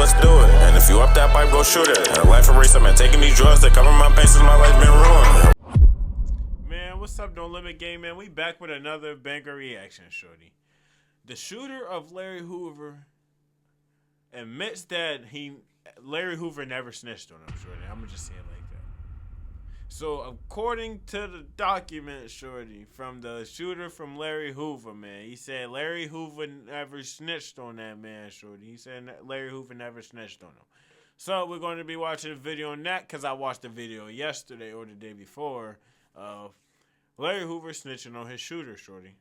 let's do it. And if you up that pipe, go shoot it. And a life of race, I'm taking these drugs that cover my pain since my life been ruined. Man, what's up, Don't Limit Gang, man? We back with another banger reaction, shorty. The shooter of Larry Hoover admits that Larry Hoover never snitched on him, shorty. I'm gonna just say it like that. So, according to the document, shorty, from the shooter from Larry Hoover, man, he said Larry Hoover never snitched on that man, shorty. He said Larry Hoover never snitched on him. So, we're going to be watching a video on that because I watched the video yesterday or the day before of Larry Hoover snitching on his shooter, shorty.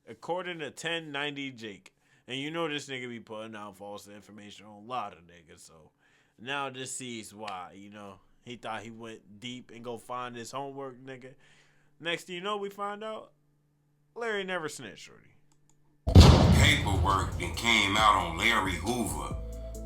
According to 1090 Jake. And you know this nigga be putting out false information on a lot of niggas, so now this sees why, you know. He thought he went deep and go find his homework, nigga. Next thing you know, we find out Larry never snitched, shorty. Paperwork that came out on Larry Hoover.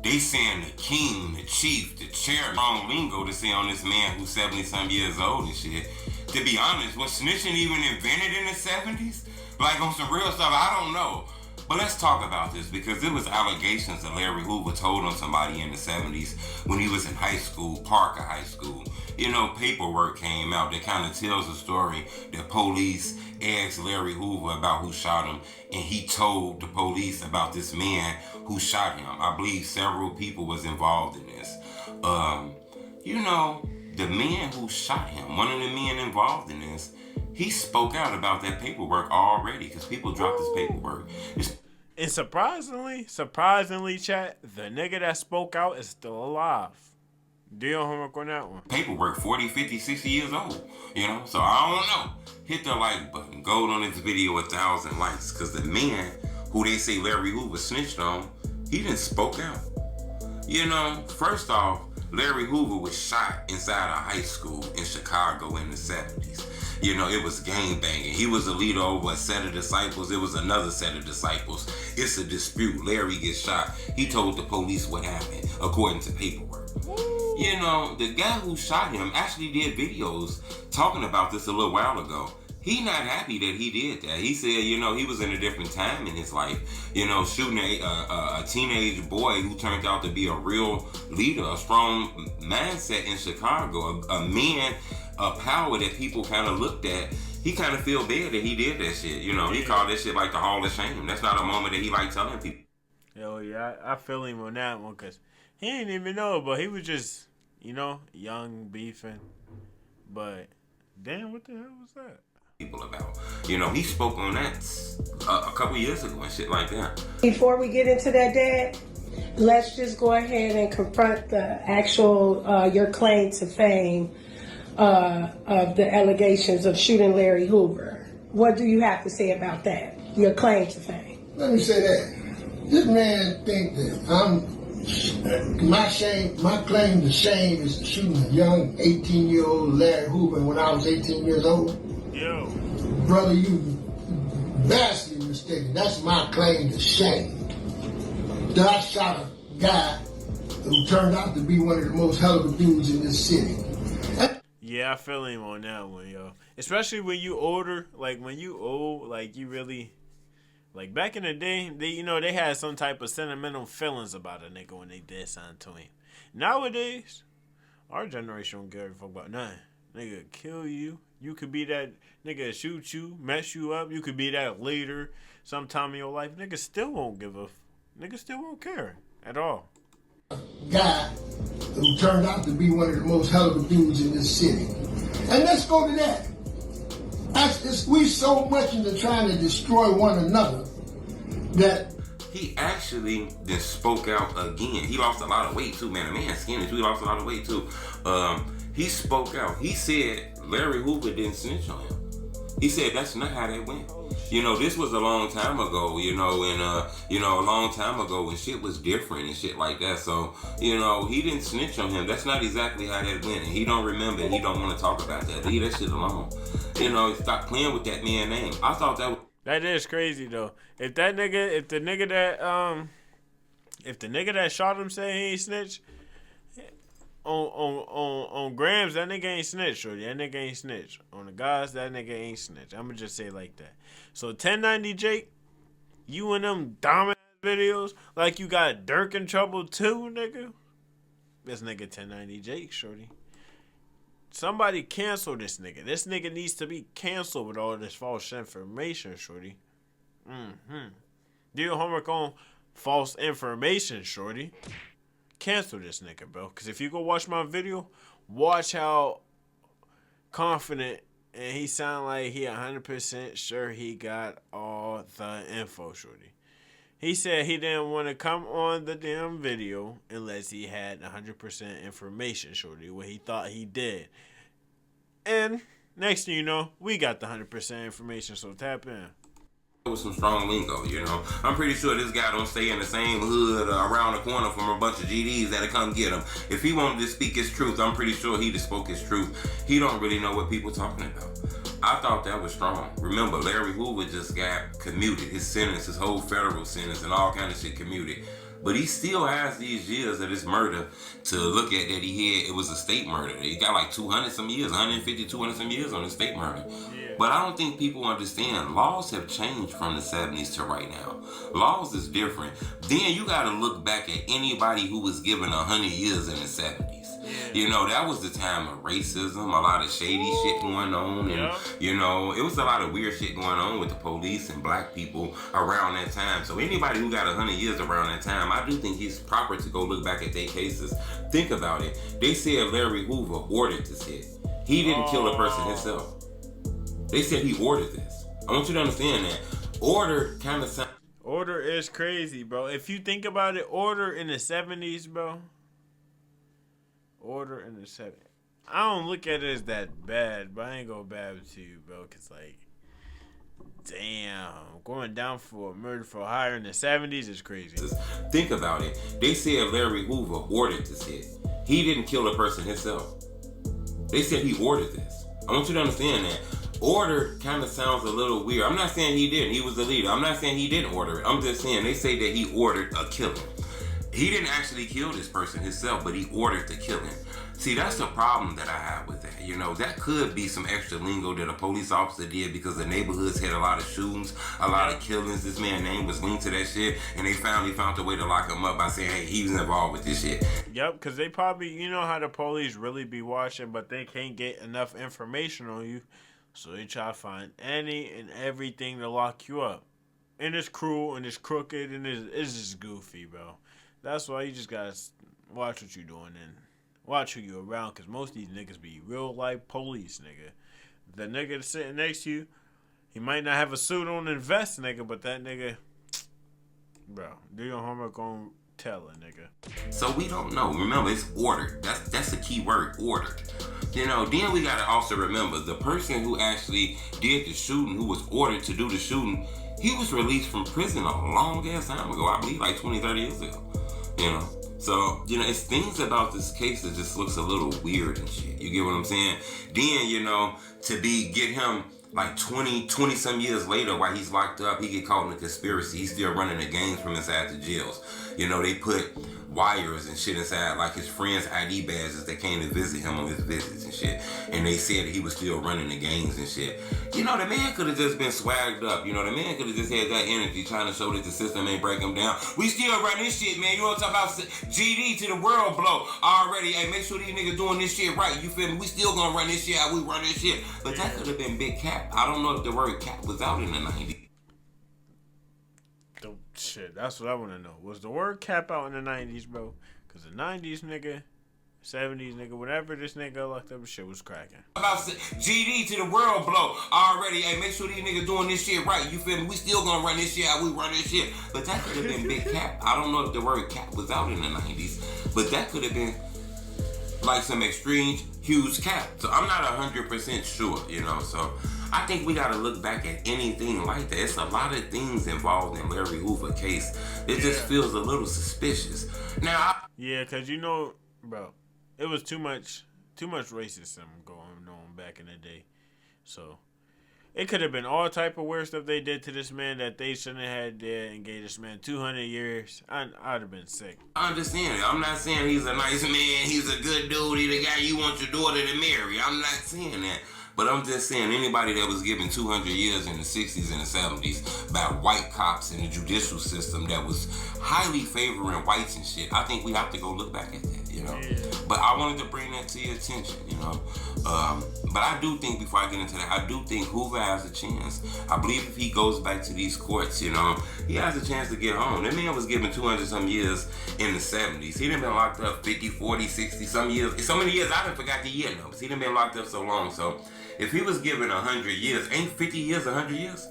They saying the king, the chief, the chair. Wrong lingo to say on this man who's 70-some years old and shit. To be honest, was snitching even invented in the 70s? Like on some real stuff, I don't know. But let's talk about this because there was allegations that Larry Hoover told on somebody in the 70s when he was in high school, Parker High School. You know, paperwork came out that kind of tells the story that police asked Larry Hoover about who shot him, and he told the police about this man who shot him. I believe several people was involved in this. You know, the man who shot him, one of the men involved in this, he spoke out about that paperwork already because people dropped his paperwork. And surprisingly, chat, the nigga that spoke out is still alive. Do your homework on that one. Paperwork, 40, 50, 60 years old, you know? So I don't know. Hit the like button. Go on this video 1,000 likes because the man who they say Larry Hoover snitched on, he didn't spoke out. You know, first off, Larry Hoover was shot inside a high school in Chicago in the 70s. You know, it was gang banging. He was a leader over a set of disciples. It was another set of disciples. It's a dispute. Larry gets shot. He told the police what happened, according to paperwork. You know, the guy who shot him actually did videos talking about this a little while ago. He not happy that he did that. He said, you know, he was in a different time in his life. You know, shooting a teenage boy who turned out to be a real leader, a strong mindset in Chicago, a man of power that people kind of looked at. He kind of feel bad that he did that shit. You know, he called that shit like the Hall of Shame. That's not a moment that he like telling people. Yo, yeah, I feel him on that one because he didn't even know, but he was just, you know, young, beefing. But, damn, what the hell was that? People about, you know, he spoke on that a couple years ago and shit like that. Before we get into that, Dad, let's just go ahead and confront the actual your claim to fame of the allegations of shooting Larry Hoover. What do you have to say about that? Your claim to fame. Let me say that this man think that my claim to shame is shooting a young 18-year-old Larry Hoover when I was 18 years old. Yo. Brother, you vastly mistaken. That's my claim to shame. That I shot a guy who turned out to be one of the most hell of a dudes in this city. Yeah, I feel him on that one, yo. Especially when you older, like when you old, like you really, like back in the day, they had some type of sentimental feelings about a nigga when they did something to him. Nowadays, our generation don't give a fuck about nothing. Nigga kill you. You could be that nigga shoot you, mess you up. You could be that leader sometime in your life. Nigga still won't nigga still won't care at all. Guy who turned out to be one of the most hell of a dudes in this city. And let's go to that. We so much into trying to destroy one another that he actually just spoke out again. He lost a lot of weight too, man. The man skinny too. He lost a lot of weight too. He spoke out. He said Larry Hoover didn't snitch on him. He said that's not how that went. You know, this was a long time ago, you know, and, a long time ago when shit was different and shit like that. So, you know, he didn't snitch on him. That's not exactly how that went. And he don't remember and he don't want to talk about that. Leave that shit alone. You know, stop playing with that man's name. I thought that was... That is crazy, though. If the nigga that shot him say he ain't snitch, on Grams, that nigga ain't snitch, shorty. That nigga ain't snitch. On the guys, that nigga ain't snitch. I'ma just say it like that. So 1090 Jake, you and them dumbass videos like you got Dirk in trouble too, nigga. This nigga 1090 Jake, shorty. Somebody cancel this nigga. This nigga needs to be canceled with all this false information, shorty. Do your homework on false information, shorty. Cancel this nigga, bro. Because if you go watch my video, watch how confident and he sound like he 100% sure he got all the info, shorty. He said he didn't want to come on the damn video unless he had 100% information, shorty, what he thought he did. And next thing you know, we got the 100% information, so tap in. With some strong lingo, you know. I'm pretty sure this guy don't stay in the same hood around the corner from a bunch of GDs that'll come get him. If he wanted to speak his truth, I'm pretty sure he'd have spoke his truth. He don't really know what people talking about. I thought that was strong. Remember, Larry Hoover just got commuted. His sentence, his whole federal sentence and all kind of shit commuted. But he still has these years of this murder to look at that he had. It was a state murder. He got like 200 some years, 150, 200 some years on the state murder. Yeah. But I don't think people understand. Laws have changed from the 70s to right now. Laws is different. Then you got to look back at anybody who was given 100 years in the 70s. You know, that was the time of racism, a lot of shady shit going on, and you know, it was a lot of weird shit going on with the police and black people around that time. So anybody who got 100 years around that time, I do think he's proper to go look back at their cases. Think about it. They said Larry Hoover ordered this hit. He didn't kill the person himself. They said he ordered this. I want you to understand that. Order kind of sounds... Order is crazy, bro. If you think about it, order in the 70s, bro. Order in the 70s. I don't look at it as that bad, but I ain't gonna bad to you, bro. Cause like, damn, going down for a murder for hire in the 70s is crazy. Think about it. They said Larry Hoover ordered this hit. He didn't kill the person himself. They said he ordered this. I want you to understand that. Order kind of sounds a little weird. I'm not saying he didn't. He was the leader. I'm not saying he didn't order it. I'm just saying they say that he ordered a killing. He didn't actually kill this person himself, but he ordered the killing. See, that's the problem that I have with that. You know, that could be some extra lingo that a police officer did because the neighborhoods had a lot of shootings, a lot of killings. This man's name was linked to that shit, and they found a way to lock him up by saying, hey, he was involved with this shit. Yep, because they probably, you know how the police really be watching, but they can't get enough information on you, so they try to find any and everything to lock you up. And it's cruel, and it's crooked, and it's just goofy, bro. That's why you just gotta watch what you're doing and watch who you around, because most of these niggas be real life police, nigga. The nigga that's sitting next to you, he might not have a suit on and vest, nigga, but that nigga, bro, do your homework on tell a nigga. So we don't know. Remember, it's ordered. That's the key word, ordered. You know, then we gotta also remember the person who actually did the shooting, who was ordered to do the shooting, he was released from prison a long ass time ago. I believe like 20, 30 years ago. You know, so, you know, it's things about this case that just looks a little weird and shit. You get what I'm saying? Then, you know, get him like 20 some years later while he's locked up, he get caught in a conspiracy. He's still running the gangs from inside the jails. You know, they put wires and shit inside like his friends' ID badges that came to visit him on his visits and shit. And they said that he was still running the gangs and shit. You know, the man could have just been swagged up. You know, the man could have just had that energy trying to show that the system ain't break him down. We still run this shit, man. You want to talk about GD to the world blow already? Hey, make sure these niggas doing this shit right. You feel me? We still gonna run this shit how we run this shit. But that could have been big cap. I don't know if the word cap was out in the 90s. Shit, that's what I want to know. Was the word cap out in the 90s, bro? Because the 90s, nigga, 70s, nigga, whatever this nigga locked up, shit was cracking. About GD to the world blow already. Hey, make sure these niggas doing this shit right. You feel me? We still gonna run this shit how we run this shit. But that could have been big cap. I don't know if the word cap was out in the 90s, but that could have been like some extreme, huge cap. So I'm not 100% sure, you know, so I think we gotta look back at anything like that. It's a lot of things involved in Larry Hoover case. It just feels a little suspicious. Now, yeah, cause you know, bro, it was too much racism going on back in the day. So it could have been all type of weird stuff they did to this man that they shouldn't have had there and gave this man 200 years. I'd have been sick. I understand it. I'm not saying he's a nice man. He's a good dude. He's the guy you want your daughter to marry. I'm not saying that. But I'm just saying, anybody that was given 200 years in the 60s and the 70s by white cops in the judicial system that was highly favoring whites and shit, I think we have to go look back at that, you know. Yeah. But I wanted to bring that to your attention, you know. But I do think, before I get into that, I do think Hoover has a chance. I believe if he goes back to these courts, you know, he has a chance to get home. That man was given 200 some years in the 70s. He done been locked up 50, 40, 60 some years. So many years, I done forgot the year numbers. He done been locked up so long. So if he was given 100 years, ain't 50 years 100 years?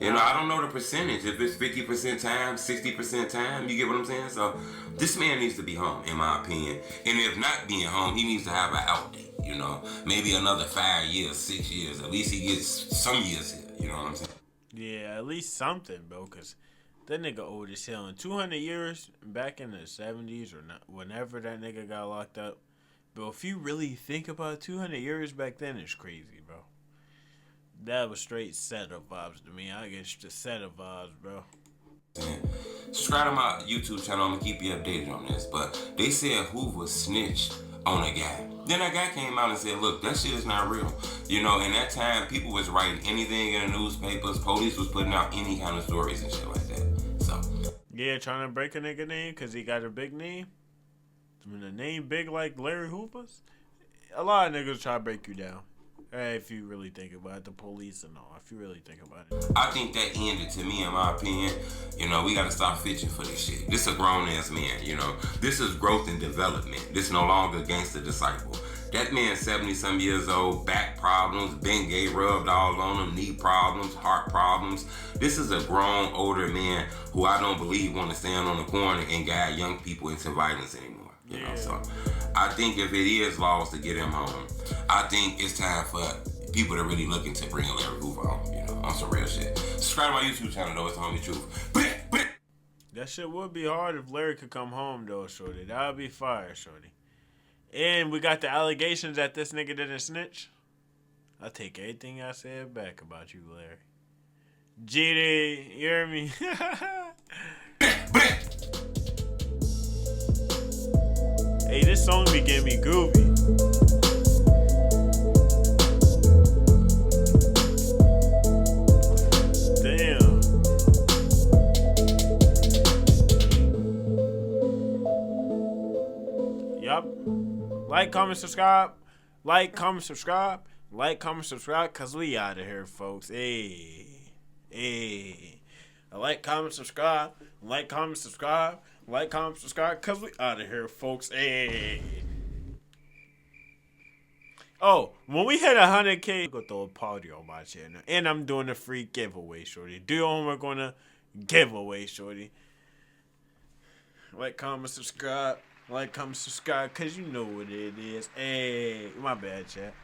You know, I don't know the percentage. If it's 50% time, 60% time, you get what I'm saying? So this man needs to be home, in my opinion. And if not being home, he needs to have an out date, you know. Maybe another 5 years, 6 years. At least he gets some years here, you know what I'm saying? Yeah, at least something, bro, because that nigga old as hell. In 200 years, back in the 70s or not, whenever that nigga got locked up, bro, if you really think about 200 years back then, it's crazy, bro. That was straight setup vibes to me. I get the setup vibes, bro. Subscribe to my YouTube channel. I'm going to keep you updated on this. But they said Hoover snitched on a guy. Then that guy came out and said, look, that shit is not real. You know, in that time, people was writing anything in the newspapers. Police was putting out any kind of stories and shit like that. So, Yeah, trying to break a nigga name because he got a big name. When a name big like Larry Hoover's, a lot of niggas try to break you down. If you really think about it, the police and all, if you really think about it. I think that ended, to me, in my opinion. You know, we got to stop fishing for this shit. This is a grown-ass man, you know. This is growth and development. This no longer gangster disciple. That man, 70-some years old, back problems, Ben Gay rubbed all on him, knee problems, heart problems. This is a grown, older man who I don't believe want to stand on the corner and guide young people into violence anymore. You know, so I think if it is laws to get him home, I think it's time for people to really look into bringing Larry Hoover home, you know, on some real shit. Subscribe to my YouTube channel, though. It's the Homie Truth. That shit would be hard if Larry could come home, though, shorty. That would be fire, shorty. And we got the allegations that this nigga didn't snitch. I take everything I said back about you, Larry. GD, you hear me? Hey, this song be getting me groovy. Damn. Yup. Like, comment, subscribe. Like, comment, subscribe. Like, comment, subscribe, cause we out of here, folks. Hey. Like, comment, subscribe. Like, comment, subscribe. Like, comment, subscribe, cause we out of here, folks. Hey. Oh, when we hit 100K, I'm gonna throw a party on my channel, and I'm doing a free giveaway, shorty. Do your homework on a giveaway, shorty. Like, comment, subscribe. Like, comment, subscribe, cause you know what it is. Hey, my bad, chat.